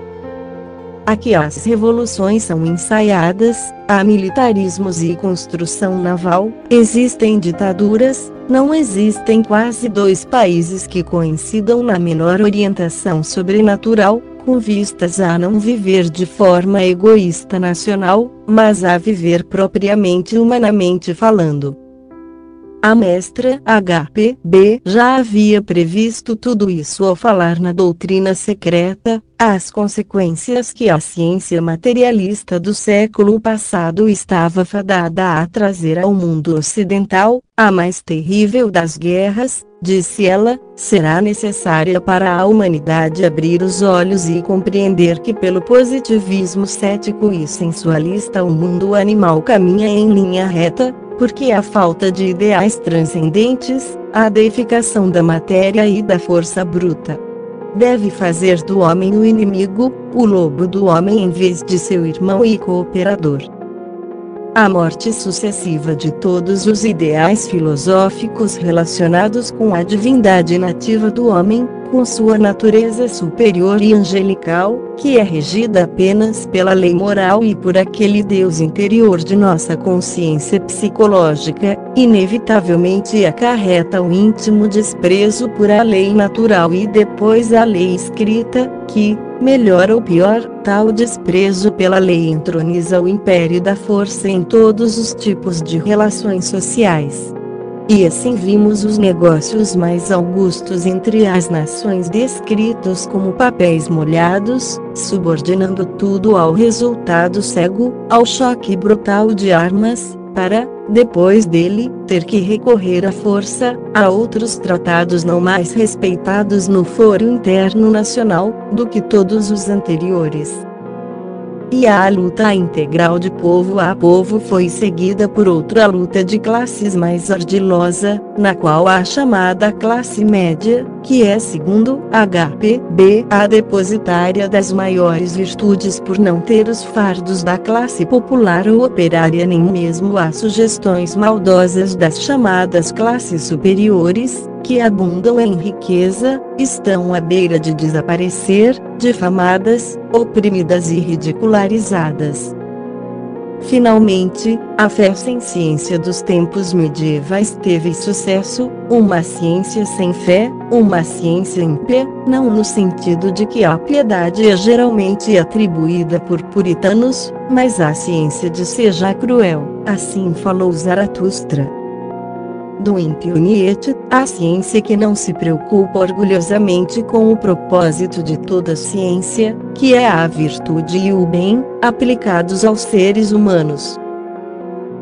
Aqui as revoluções são ensaiadas, há militarismos e construção naval, existem ditaduras, não existem quase dois países que coincidam na menor orientação sobrenatural, com vistas a não viver de forma egoísta nacional, mas a viver propriamente humanamente falando. A mestra HPB já havia previsto tudo isso ao falar na doutrina secreta, as consequências que a ciência materialista do século passado estava fadada a trazer ao mundo ocidental, a mais terrível das guerras, disse ela, será necessária para a humanidade abrir os olhos e compreender que pelo positivismo cético e sensualista o mundo animal caminha em linha reta, porque a falta de ideais transcendentes, a deificação da matéria e da força bruta. deve fazer do homem o inimigo, o lobo do homem em vez de seu irmão e cooperador. A morte sucessiva de todos os ideais filosóficos relacionados com a divindade nativa do homem, com sua natureza superior e angelical, que é regida apenas pela lei moral e por aquele Deus interior de nossa consciência psicológica, inevitavelmente acarreta o íntimo desprezo por a lei natural e depois a lei escrita, que, melhor ou pior, tal desprezo pela lei entroniza o império da força em todos os tipos de relações sociais. E assim vimos os negócios mais augustos entre as nações descritos como papéis molhados, subordinando tudo ao resultado cego, ao choque brutal de armas, para, depois dele, ter que recorrer à força, a outros tratados não mais respeitados no foro interno nacional, do que todos os anteriores. E a luta integral de povo a povo foi seguida por outra luta de classes mais ardilosa, na qual a chamada classe média, que é segundo HPB a depositária das maiores virtudes por não ter os fardos da classe popular ou operária nem mesmo as sugestões maldosas das chamadas classes superiores, que abundam em riqueza, estão à beira de desaparecer, difamadas, oprimidas e ridicularizadas. Finalmente, a fé sem ciência dos tempos medievais teve sucesso, uma ciência sem fé, uma ciência ímpia, não no sentido de que a piedade é geralmente atribuída por puritanos, mas a ciência de seja cruel, assim falou Zaratustra. Do ímpio Nietzsche, a ciência que não se preocupa orgulhosamente com o propósito de toda ciência, que é a virtude e o bem, aplicados aos seres humanos.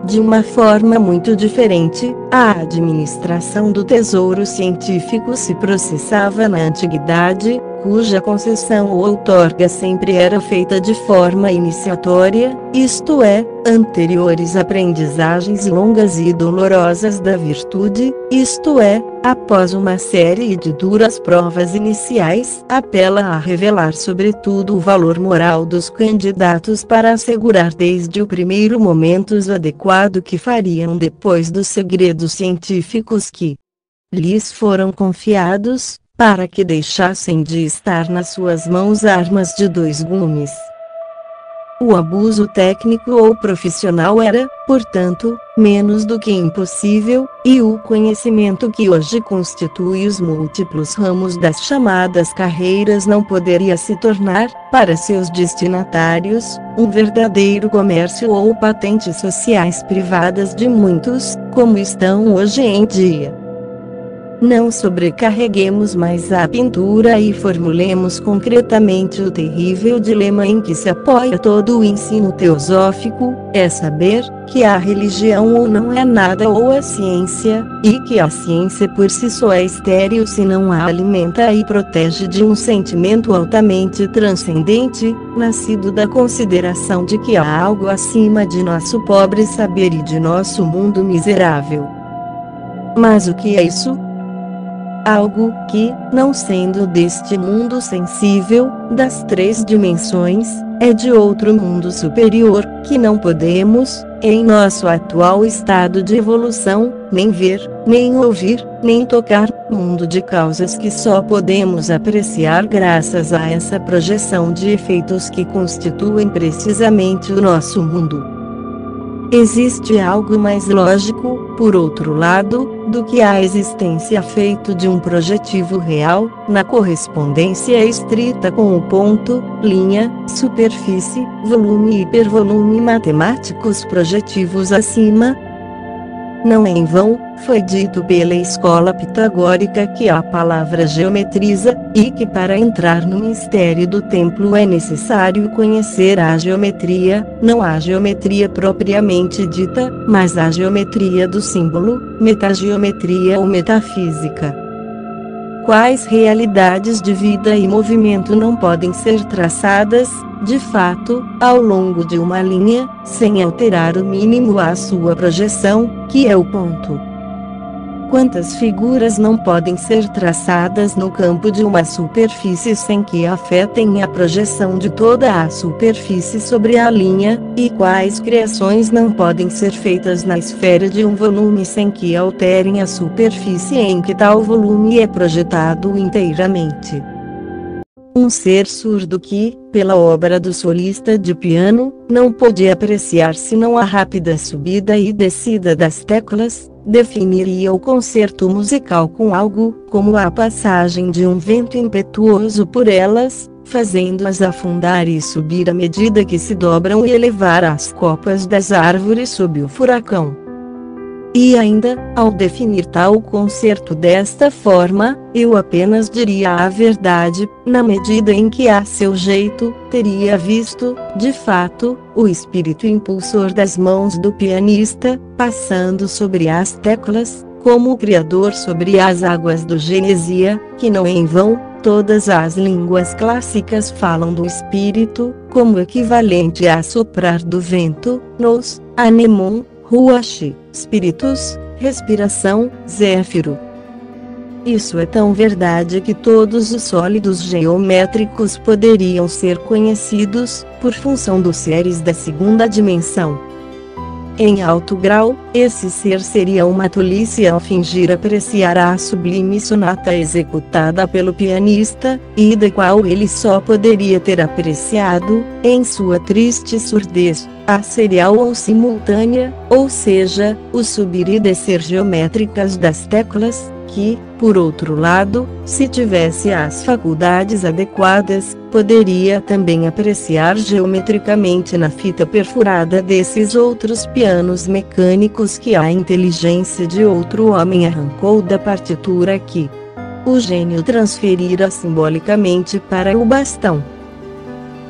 De uma forma muito diferente, a administração do tesouro científico se processava na antiguidade, cuja concessão ou outorga sempre era feita de forma iniciatória, isto é, anteriores aprendizagens longas e dolorosas da virtude, isto é, após uma série de duras provas iniciais, apela a revelar sobretudo o valor moral dos candidatos para assegurar desde o primeiro momento o adequado que fariam depois dos segredos científicos que lhes foram confiados, para que deixassem de estar nas suas mãos armas de dois gumes. O abuso técnico ou profissional era, portanto, menos do que impossível, e o conhecimento que hoje constitui os múltiplos ramos das chamadas carreiras não poderia se tornar, para seus destinatários, um verdadeiro comércio ou patentes sociais privadas de muitos, como estão hoje em dia. Não sobrecarreguemos mais a pintura e formulemos concretamente o terrível dilema em que se apoia todo o ensino teosófico, é saber, que a religião ou não é nada ou a ciência, e que a ciência por si só é estéril se não a alimenta e protege de um sentimento altamente transcendente, nascido da consideração de que há algo acima de nosso pobre saber e de nosso mundo miserável. Mas o que é isso? Algo que, não sendo deste mundo sensível, das três dimensões, é de outro mundo superior, que não podemos, em nosso atual estado de evolução, nem ver, nem ouvir, nem tocar, mundo de causas que só podemos apreciar graças a essa projeção de efeitos que constituem precisamente o nosso mundo. Existe algo mais lógico, por outro lado, do que a existência feito de um projetivo real, na correspondência estrita com o ponto, linha, superfície, volume e hipervolume matemáticos projetivos acima? Não em vão, foi dito pela escola pitagórica que a palavra geometriza, e que para entrar no mistério do templo é necessário conhecer a geometria, não a geometria propriamente dita, mas a geometria do símbolo, metageometria ou metafísica. Quais realidades de vida e movimento não podem ser traçadas, de fato, ao longo de uma linha, sem alterar o mínimo a sua projeção, que é o ponto. Quantas figuras não podem ser traçadas no campo de uma superfície sem que afetem a projeção de toda a superfície sobre a linha, e quais criações não podem ser feitas na esfera de um volume sem que alterem a superfície em que tal volume é projetado inteiramente. Um ser surdo que, pela obra do solista de piano, não pôde apreciar senão a rápida subida e descida das teclas, definiria o concerto musical com algo como a passagem de um vento impetuoso por elas, fazendo-as afundar e subir à medida que se dobram e elevar as copas das árvores sob o furacão. E ainda, ao definir tal concerto desta forma, eu apenas diria a verdade, na medida em que a seu jeito, teria visto, de fato, o espírito impulsor das mãos do pianista, passando sobre as teclas, como o Criador sobre as águas do Gênesis, que não em vão, todas as línguas clássicas falam do espírito, como equivalente a soprar do vento, nos, anemon, ruach, spiritus, respiração, zéfiro. Isso é tão verdade que todos os sólidos geométricos poderiam ser conhecidos, por função dos seres da segunda dimensão. Em alto grau, esse ser seria uma tolice ao fingir apreciar a sublime sonata executada pelo pianista, e da qual ele só poderia ter apreciado, em sua triste surdez, a serial ou simultânea, ou seja, o subir e descer geométricas das teclas, que, por outro lado, se tivesse as faculdades adequadas, poderia também apreciar geometricamente na fita perfurada desses outros pianos mecânicos que a inteligência de outro homem arrancou da partitura que o gênio transferira simbolicamente para o bastão.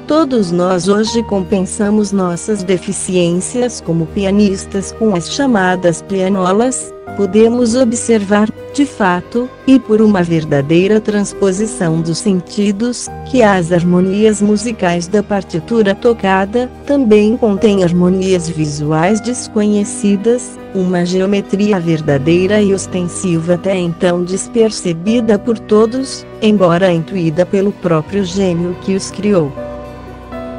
Todos nós hoje compensamos nossas deficiências como pianistas com as chamadas pianolas, podemos observar, de fato, e por uma verdadeira transposição dos sentidos, que as harmonias musicais da partitura tocada também contêm harmonias visuais desconhecidas, uma geometria verdadeira e ostensiva até então despercebida por todos, embora intuída pelo próprio gênio que os criou.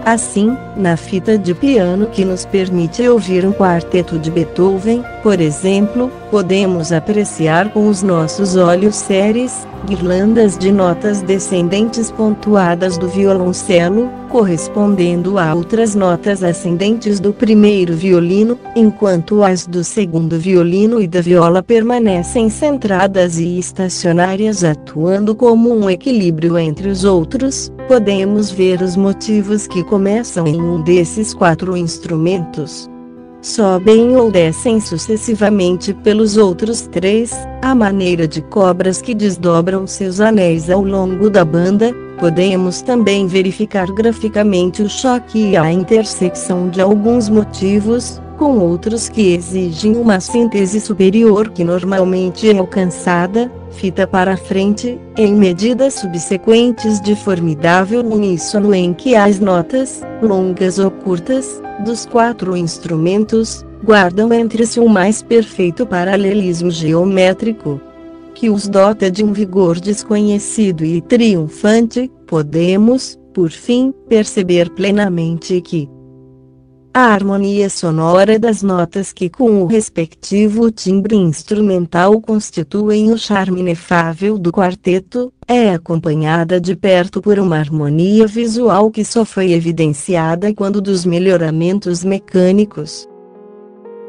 Assim, na fita de piano que nos permite ouvir um quarteto de Beethoven, por exemplo, podemos apreciar com os nossos olhos séries, guirlandas de notas descendentes pontuadas do violoncelo, correspondendo a outras notas ascendentes do primeiro violino, enquanto as do segundo violino e da viola permanecem centradas e estacionárias atuando como um equilíbrio entre os outros. Podemos ver os motivos que começam em um desses quatro instrumentos, sobem ou descem sucessivamente pelos outros três, à maneira de cobras que desdobram seus anéis ao longo da banda. Podemos também verificar graficamente o choque e a intersecção de alguns motivos, com outros que exigem uma síntese superior que normalmente é alcançada, fita para frente, em medidas subsequentes de formidável uníssono em que as notas, longas ou curtas, dos quatro instrumentos, guardam entre si um mais perfeito paralelismo geométrico, que os dota de um vigor desconhecido e triunfante. Podemos, por fim, perceber plenamente que a harmonia sonora das notas que com o respectivo timbre instrumental constituem o charme inefável do quarteto, é acompanhada de perto por uma harmonia visual que só foi evidenciada quando dos melhoramentos mecânicos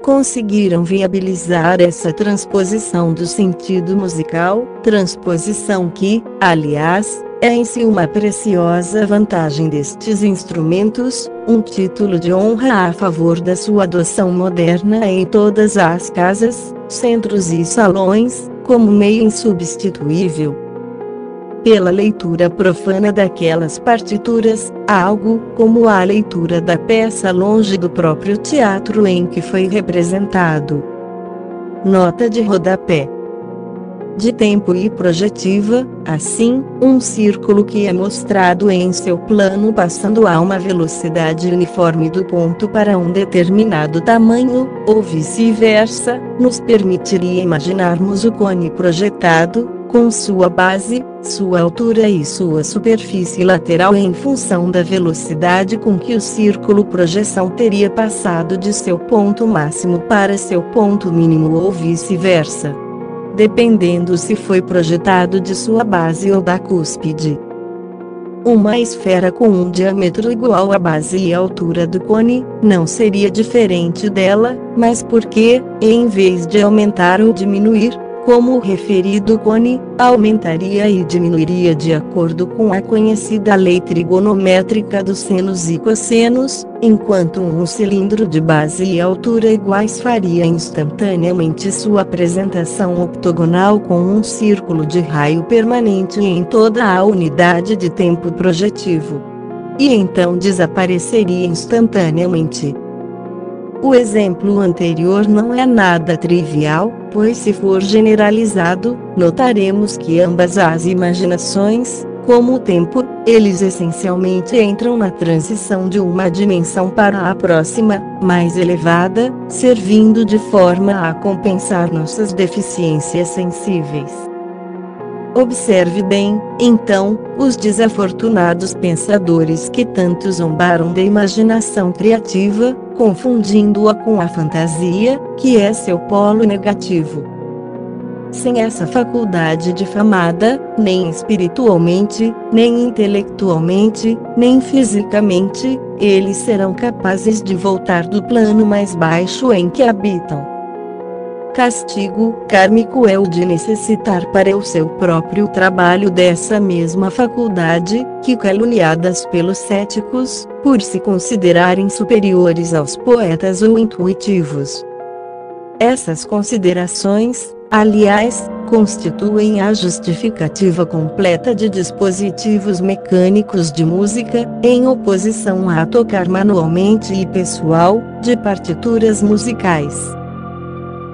conseguiram viabilizar essa transposição do sentido musical, transposição que, aliás, é em si uma preciosa vantagem destes instrumentos, um título de honra a favor da sua adoção moderna em todas as casas, centros e salões, como meio insubstituível. Pela leitura profana daquelas partituras, algo como a leitura da peça longe do próprio teatro em que foi representado. Nota de rodapé. de tempo e projetiva. Assim, um círculo que é mostrado em seu plano passando a uma velocidade uniforme do ponto para um determinado tamanho, ou vice-versa, nos permitiria imaginarmos o cone projetado, com sua base, sua altura e sua superfície lateral em função da velocidade com que o círculo projeção teria passado de seu ponto máximo para seu ponto mínimo ou vice-versa, dependendo se foi projetado de sua base ou da cúspide. Uma esfera com um diâmetro igual à base e à altura do cone, não seria diferente dela, mas porque, em vez de aumentar ou diminuir, como o referido cone, aumentaria e diminuiria de acordo com a conhecida lei trigonométrica dos senos e cossenos, enquanto um cilindro de base e altura iguais faria instantaneamente sua apresentação octogonal com um círculo de raio permanente em toda a unidade de tempo projetivo. E então desapareceria instantaneamente. O exemplo anterior não é nada trivial, pois se for generalizado, notaremos que ambas as imaginações, como o tempo, eles essencialmente entram na transição de uma dimensão para a próxima, mais elevada, servindo de forma a compensar nossas deficiências sensíveis. Observe bem, então, os desafortunados pensadores que tanto zombaram da imaginação criativa, confundindo-a com a fantasia, que é seu polo negativo. Sem essa faculdade difamada, nem espiritualmente, nem intelectualmente, nem fisicamente, eles serão capazes de voltar do plano mais baixo em que habitam. Castigo kármico é o de necessitar para o seu próprio trabalho dessa mesma faculdade, que caluniadas pelos céticos, por se considerarem superiores aos poetas ou intuitivos. Essas considerações, aliás, constituem a justificativa completa de dispositivos mecânicos de música, em oposição a tocar manualmente e pessoal, de partituras musicais.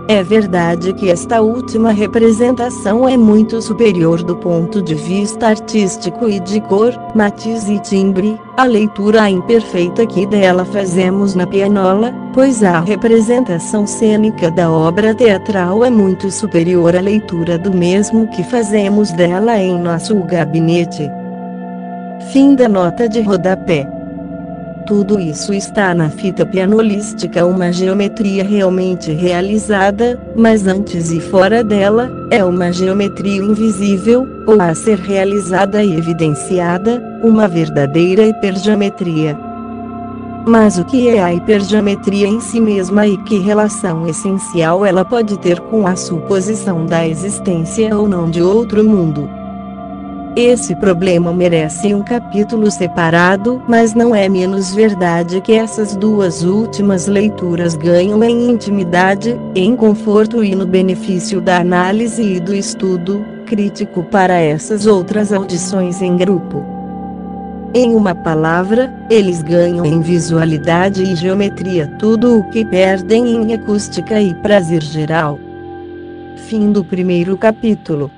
É verdade que esta última representação é muito superior do ponto de vista artístico e de cor, matiz e timbre, à leitura imperfeita que dela fazemos na pianola, pois a representação cênica da obra teatral é muito superior à leitura do mesmo que fazemos dela em nosso gabinete. Fim da nota de rodapé. Tudo isso está na fita pianolística, uma geometria realmente realizada, mas antes e fora dela, é uma geometria invisível, ou a ser realizada e evidenciada, uma verdadeira hipergeometria. Mas o que é a hipergeometria em si mesma e que relação essencial ela pode ter com a suposição da existência ou não de outro mundo? Esse problema merece um capítulo separado, mas não é menos verdade que essas duas últimas leituras ganham em intimidade, em conforto e no benefício da análise e do estudo crítico para essas outras audições em grupo. Em uma palavra, eles ganham em visualidade e geometria tudo o que perdem em acústica e prazer geral. Fim do primeiro capítulo.